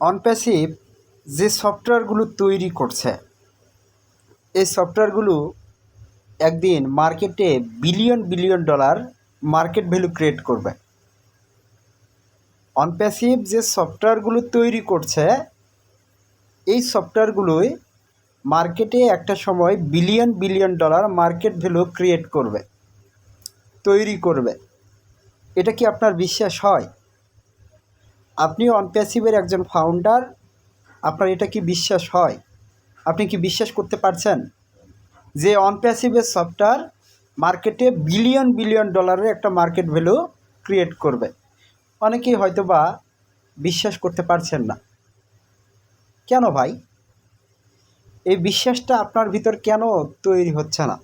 অনপ্যাসিভ যে সফটওয়্যারগুলো তৈরি করছে, এই সফটওয়্যারগুলো একদিন মার্কেটে billion billion dollar market value create করবে। অনপ্যাসিভ যে সফটওয়্যারগুলো তৈরি করছে, এই সফটওয়্যারগুলোই মার্কেটে একটা সময় billion billion dollar market value create করবে, তৈরি করবে। এটা কি আপনার বিশ্বাস হয়? আপনি অনপ্যাসিভের একজন ফাউন্ডার, আপনার এটা কি বিশ্বাস হয়? আপনি কি বিশ্বাস করতে পারছেন যে অনপ্যাসিভের সফটওয়্যার মার্কেটে বিলিয়ন বিলিয়ন ডলারের একটা মার্কেট ভ্যালু ক্রিয়েট করবে? অনেকেই হয়তো বা বিশ্বাস করতে পারছেন না। কেন ভাই? এই বিশ্বাসটা আপনার ভিতর কেন তৈরি হচ্ছে না?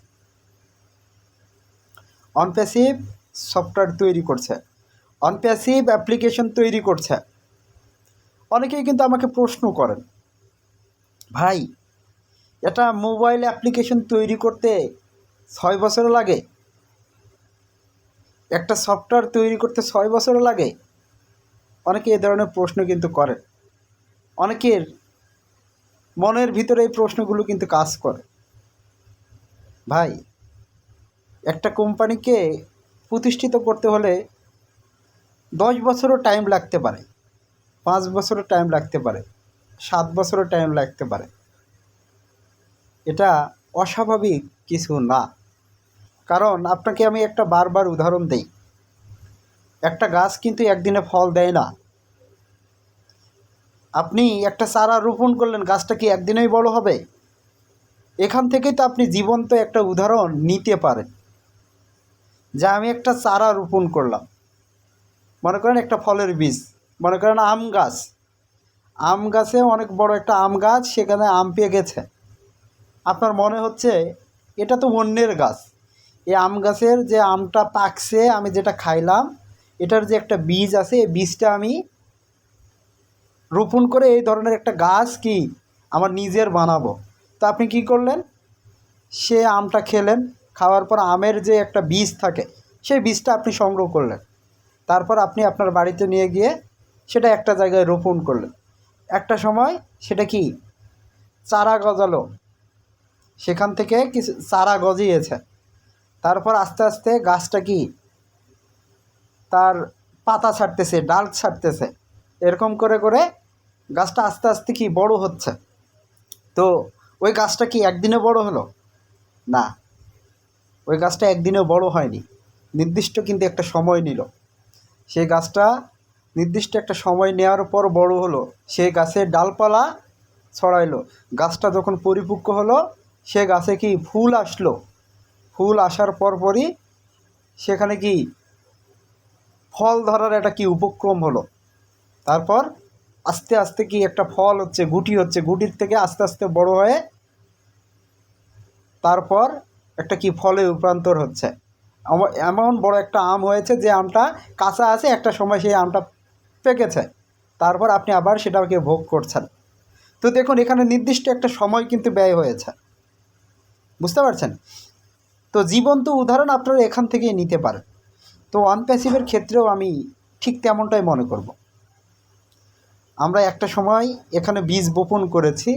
অনপ্যাসিভ সফটওয়্যার তৈরি করছে, অনপ্যাসিভ অ্যাপ্লিকেশন তৈরি করছে। অনেকেই কিন্তু আমাকে প্রশ্ন করেন, ভাই এটা মোবাইল অ্যাপ্লিকেশন তৈরি করতে 6 বছর লাগে, একটা সফটওয়্যার তৈরি করতে 6 বছর লাগে? অনেকে এ ধরনের প্রশ্ন কিন্তু করেন। অনেকের মনের ভিতরে এই প্রশ্নগুলো কিন্তু কাজ করে। ভাই, একটা কোম্পানিকে প্রতিষ্ঠিত করতে হলে 10 বছরও টাইম লাগতে পারে, 5 বছরও টাইম লাগতে পারে, 7 বছরও টাইম লাগতে পারে। এটা অস্বাভাবিক কিছু না। কারণ আপনাকে আমি একটা বারবার উদাহরণ দেই, একটা গাছ কিন্তু একদিনে ফল দেয় না। আপনি একটা চারা রোপণ করলেন, গাছটা কি একদিনেই বড় হবে? এখান থেকেই তো আপনি জীবন্ত একটা উদাহরণ নিতে পারেন যে আমি একটা চারা রোপণ করলাম, মনে করেন একটা ফলের বীজ, মনে করেন আম গাছ। আম গাছে অনেক বড় একটা আম গাছ, সেখানে আম পেয়ে গেছে। আপনার মনে হচ্ছে এটা তো অন্যের গাছ, এই আম গাছের যে আমটা পাকছে, আমি যেটা খাইলাম, এটার যে একটা বীজ আছে, এই বীজটা আমি রোপণ করে এই ধরনের একটা গাছ কি আমার নিজের বানাবো। তো আপনি কি করলেন? সে আমটা খেলেন, খাওয়ার পর আমের যে একটা বীজ থাকে, সেই বীজটা আপনি সংগ্রহ করলেন। তারপর আপনি আপনার বাড়িতে নিয়ে গিয়ে সেটা একটা জায়গায় রোপণ করলেন। একটা সময় সেটা কি চারা গজালো, সেখান থেকে কিছু চারা গজিয়েছে। তারপর আস্তে আস্তে গাছটা কি তার পাতা ছাড়তেছে, ডাল ছাড়তেছে, এরকম করে করে গাছটা আস্তে আস্তে কি বড় হচ্ছে। তো ওই গাছটা কি একদিনে বড় হলো? না, ওই গাছটা একদিনেও বড় হয়নি, নির্দিষ্ট কিন্তু একটা সময় নিল। সেই গাছটা নির্দিষ্ট একটা সময় নেওয়ার পর বড় হলো, সেই গাছের ডালপালা ছড়াইলো। গাছটা যখন পরিপক্ক হলো, সে গাছে কি ফুল আসলো। ফুল আসার পরপরই সেখানে কি ফল ধরার একটা কি উপক্রম হলো। তারপর আস্তে আস্তে কি একটা ফল হচ্ছে, গুটি হচ্ছে, গুটির থেকে আস্তে আস্তে বড় হয়ে তারপর একটা কি ফলে রূপান্তর হচ্ছে। এমন বড় একটা আম হয়েছে যে আমটা কাঁচা আছে, একটা সময় সেই আমটা পেকেছে। তারপর আপনি আবার সেটাকে ভোগ করছেন। তো দেখুন, এখানে নির্দিষ্ট একটা সময় কিন্তু ব্যয় হয়েছে। বুঝতে পারছেন? তো জীবন্ত উদাহরণ আপনারা এখান থেকেই নিতে পারেন। তো অনপ্যাসিভের ক্ষেত্রেও আমি ঠিক তেমনটাই মনে করব। আমরা একটা সময় এখানে বীজ বপন করেছি,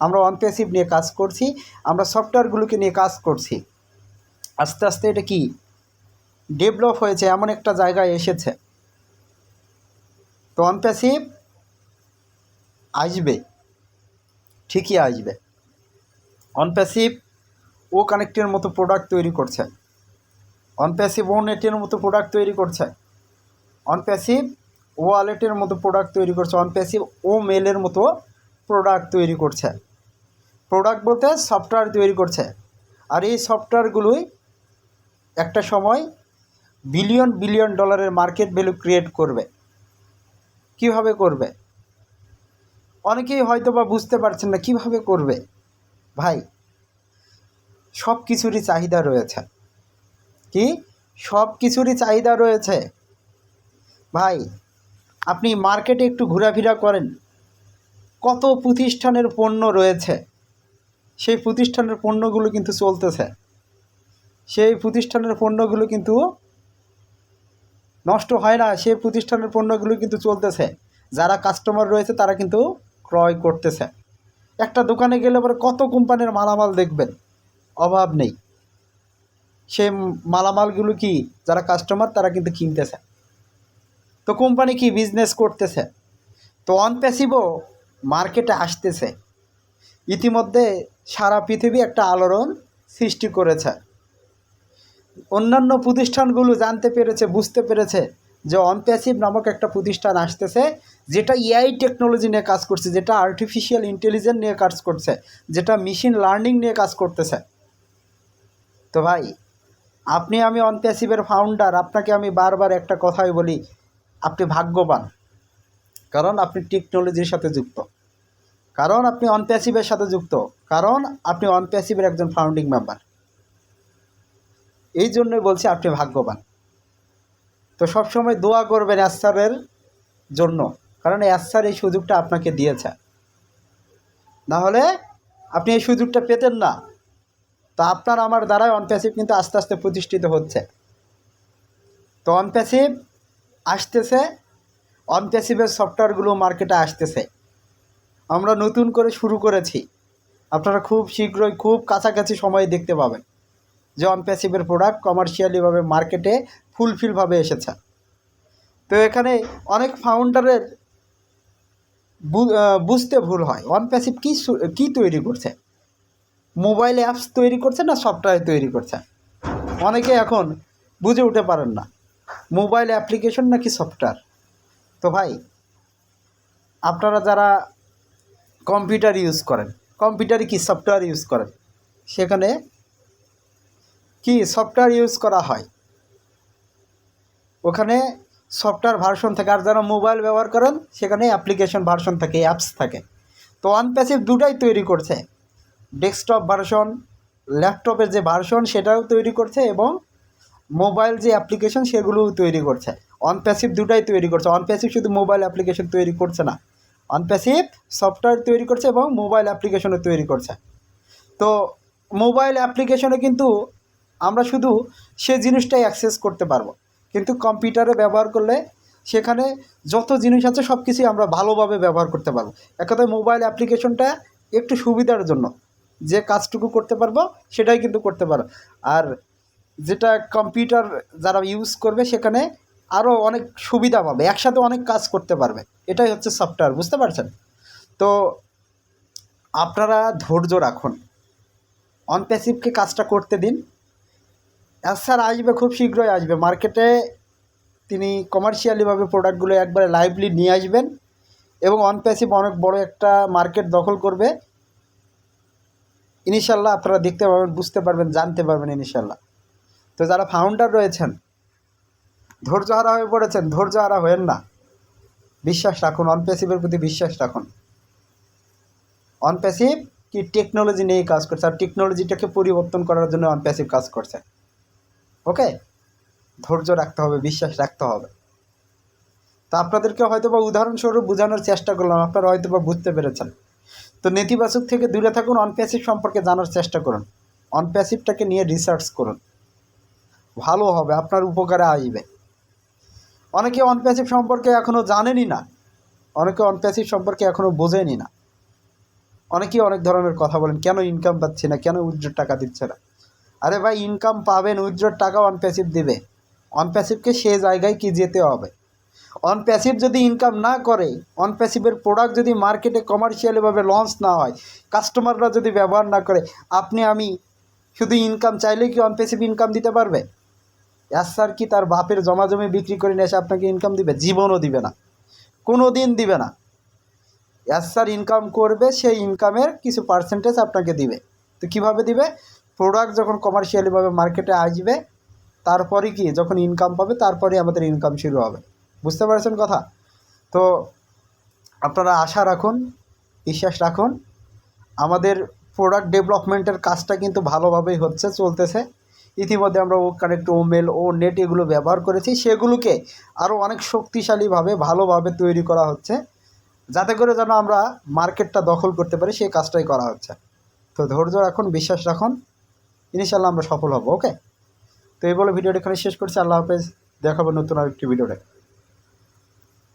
আমরা অনপ্যাসিভ নিয়ে কাজ করছি, আমরা সফটওয়্যারগুলোকে নিয়ে কাজ করছি। আস্তে আস্তে এটা কি ডেভেলপ হয়েছে, এমন একটা জায়গায় এসেছে। তো অনপ্যাসিভ আসবে, ঠিকই আসবে। অনপ্যাসিভ ও কানেক্টের মতো প্রোডাক্ট তৈরি করছে, অনপ্যাসিভ ও নেটের মতো প্রোডাক্ট তৈরি করছে, অনপ্যাসিভ ওয়ালেটের মতো প্রোডাক্ট তৈরি করছে, অনপ্যাসিভ ও মেলের মতো প্রোডাক্ট তৈরি করছে। প্রোডাক্ট বলতে সফটওয়্যার তৈরি করছে। আর এই সফটওয়্যারগুলোই একটা সময় বিলিয়ন বিলিয়ন ডলারের মার্কেট ভ্যালু ক্রিয়েট করবে। কিভাবে করবে? অনেকেই হয়তো বা বুঝতে পারছেন না কিভাবে করবে। ভাই, সব কিছুরই চাহিদা রয়েছে। কি? সব কিছুরই চাহিদা রয়েছে। ভাই, আপনি মার্কেটে একটু ঘোরাফেরা করেন, কত প্রতিষ্ঠানের পণ্য রয়েছে, সেই প্রতিষ্ঠানের পণ্যগুলো কিন্তু চলতেছে, সেই প্রতিষ্ঠানের পণ্যগুলো কিন্তু নষ্ট হয় না, সেই প্রতিষ্ঠানের পণ্যগুলো কিন্তু চলতেছে। যারা কাস্টমার রয়েছে তারা কিন্তু ক্রয় করতেছে। একটা দোকানে গেলে পরে কত কোম্পানির মালামাল দেখবেন, অভাব নেই। সেই মালামালগুলো কি যারা কাস্টমার তারা কিন্তু কিনতেছে। তো কোম্পানি কি বিজনেস করতেছে। তো অনপ্যাসিভও মার্কেটে আসতেছে। ইতিমধ্যে সারা পৃথিবী একটা আলোড়ন সৃষ্টি করেছে। অন্যান্য প্রতিষ্ঠানগুলো জানতে পেরেছে, বুঝতে পেরেছে যে অনপ্যাসিভ নামক একটা প্রতিষ্ঠান আসতেছে, যেটা এআই টেকনোলজি নিয়ে কাজ করছে, যেটা আর্টিফিশিয়াল ইন্টেলিজেন্স নিয়ে কাজ করছে, যেটা মেশিন লার্নিং নিয়ে কাজ করতেছে। তো ভাই, আপনি আমি অনপ্যাসিভের ফাউন্ডার, আপনাকে আমি বারবার একটা কথাই বলি, আপনি ভাগ্যবান। কারণ আপনি টেকনোলজির সাথে যুক্ত, কারণ আপনি অনপ্যাসিভের সাথে যুক্ত, কারণ আপনি অনপ্যাসিভের একজন ফাউন্ডিং মেম্বার। এই জন্যই বলছি আপনি ভাগ্যবান। তো সবসময় দোয়া করবেন স্যারের জন্য, কারণ স্যার এই সুযোগটা আপনাকে দিয়েছে, না হলে আপনি এই সুযোগটা পেতেন না। তো আপনার আমার দ্বারাই অনপ্যাসিভ কিন্তু আস্তে আস্তে প্রতিষ্ঠিত হচ্ছে। তো অনপ্যাসিভ আসতেছে, অনপ্যাসিভের সফটওয়্যারগুলো মার্কেটে আসতেছে। আমরা নতুন করে শুরু করেছি, আপনারা খুব শীঘ্রই খুব কাছাকাছি সময়ে দেখতে পাবেন যে অনপ্যাসিভের প্রোডাক্ট কমার্শিয়ালিভাবে মার্কেটে ফুলফিলভাবে এসেছে। তো এখানে অনেক ফাউন্ডারের বুঝতে ভুল হয়, অনপ্যাসিভ কী তৈরি করছে, মোবাইল অ্যাপস তৈরি করছে না সফটওয়্যার তৈরি করছে। অনেকে এখন বুঝে উঠতে পারেন না মোবাইল অ্যাপ্লিকেশন নাকি সফটওয়্যার। তো ভাই, আপনারা যারা কম্পিউটার ইউজ করেন, কম্পিউটারে কি সফটওয়্যার ইউজ করেন, সেখানে কি সফটওয়্যার ইউজ করা হয়, ওখানে সফটওয়্যার ভার্সন থাকে। আর যারা মোবাইল ব্যবহার করেন সেখানে অ্যাপ্লিকেশন ভার্সন থাকে, অ্যাপস থাকে। তো অনপ্যাসিভ দুটাই তৈরি করছে, ডেস্কটপ ভার্সন, ল্যাপটপের যে ভার্সন সেটাও তৈরি করছে, এবং মোবাইল যে অ্যাপ্লিকেশন সেগুলোও তৈরি করছে। অনপ্যাসিভ দুটাই তৈরি করছে। অনপ্যাসিভ শুধু মোবাইল অ্যাপ্লিকেশন তৈরি করছে না, অনপ্যাসিভ সফটওয়্যার তৈরি করছে এবং মোবাইল অ্যাপ্লিকেশনও তৈরি করছে। তো মোবাইল অ্যাপ্লিকেশনে কিন্তু আমরা শুধু সে জিনিসটাই অ্যাক্সেস করতে পারবো, কিন্তু কম্পিউটারে ব্যবহার করলে সেখানে যত জিনিস আছে সব কিছুই আমরা ভালোভাবে ব্যবহার করতে পারবো। এক কথায় মোবাইল অ্যাপ্লিকেশনটা একটু সুবিধার জন্য, যে কাজটুকু করতে পারবো সেটাই কিন্তু করতে পারো। আর যেটা কম্পিউটার যারা ইউজ করবে সেখানে আরও অনেক সুবিধা পাবে, একসাথে অনেক কাজ করতে পারবে। এটাই হচ্ছে সফটওয়্যার, বুঝতে পারছেন? তো আপনারা ধৈর্য রাখুন, অনপ্যাসিভকে কাজটা করতে দিন। স্যার আসবে, খুব শীঘ্রই আসবে মার্কেটে। তিনি কমার্শিয়ালিভাবে প্রোডাক্টগুলো একবারে লাইভলি নিয়ে আসবেন, এবং অনপ্যাসিভ অনেক বড় একটা মার্কেট দখল করবে ইনশাল্লাহ। আপনারা দেখতে পাবেন, বুঝতে পারবেন, জানতে পারবেন ইনশাল্লাহ। তো যারা ফাউন্ডার রয়েছেন, ধৈর্যহারা হয়ে পড়েছেন, ধৈর্যহারা হয়েন না, বিশ্বাস রাখুন, অনপ্যাসিভের প্রতি বিশ্বাস রাখুন। অনপ্যাসিভ কি টেকনোলজি নিয়েই কাজ করছে, আর টেকনোলজিটাকে পরিবর্তন করার জন্য অনপ্যাসিভ কাজ করছে। ওকে, ধৈর্য রাখতে হবে, বিশ্বাস রাখতে হবে। তো আপনাদেরকে হয়তো বা উদাহরণস্বরূপ বোঝানোর চেষ্টা করলাম, আপনারা হয়তো বা বুঝতে পেরেছেন। তো নেতিবাচক থেকে দূরে থাকুন, অনপ্যাসিভ সম্পর্কে জানার চেষ্টা করুন, অনপ্যাসিভটাকে নিয়ে রিসার্চ করুন, ভালো হবে, আপনার উপকারে আসবে। অনেকে অনপ্যাসিভ সম্পর্কে এখনও জানেনই না, অনেকে অনপ্যাসিভ সম্পর্কে এখনও বোঝেনি না। অনেকেই অনেক ধরনের কথা বলেন, কেন ইনকাম পাচ্ছি না, কেন উইথড্র টাকা দিচ্ছে না। আরে ভাই, ইনকাম পাবেন, উইথড্র টাকা অনপ্যাসিভ দেবে। অনপ্যাসিভকে সে জায়গায় কি যেতে হবে। অনপ্যাসিভ যদি ইনকাম না করে, অনপ্যাসিভের প্রোডাক্ট যদি মার্কেটে কমার্শিয়ালিভাবে লঞ্চ না হয়, কাস্টমাররা যদি ব্যবহার না করে, আপনি আমি শুধু ইনকাম চাইলেই কি অনপ্যাসিভ ইনকাম দিতে পারবে? স্যার কি তার বাপের জমাজমি বিক্রি করে নিয়ে এসে আপনাকে ইনকাম দিবে? জীবনও দিবে না, কোনো দিন দিবে না। স্যার ইনকাম করবে, সেই ইনকামের কিছু পার্সেন্টেজ আপনাকে দিবে। তো কীভাবে দিবে? প্রোডাক্ট যখন কমার্শিয়ালিভাবে মার্কেটে আসবে, তারপরে কি যখন ইনকাম পাবে, তারপরে আমাদের ইনকাম শুরু হবে। বুঝতে পারছেন কথা? তো আপনারা আশা রাখুন, বিশ্বাস রাখুন, আমাদের প্রোডাক্ট ডেভেলপমেন্টের কাজটা কিন্তু ভালোভাবেই হচ্ছে, চলতেছে। ইতিমধ্যে আমরা ও কানেক্ট, ও মেল, ও নেট এগুলো ব্যবহার করেছি, সেগুলোকে আরও অনেক শক্তিশালীভাবে ভালোভাবে তৈরি করা হচ্ছে, যাতে করে যেন আমরা মার্কেটটা দখল করতে পারি, সেই কাজটাই করা হচ্ছে। তো ধৈর্য রাখুন, বিশ্বাস রাখুন, ইনশাল্লাহ আমরা সফল হব। ওকে, তো এই বলে ভিডিওটা এখানে শেষ করছি। আল্লাহ হাফেজ, দেখাবো নতুন আরেকটি ভিডিওতে।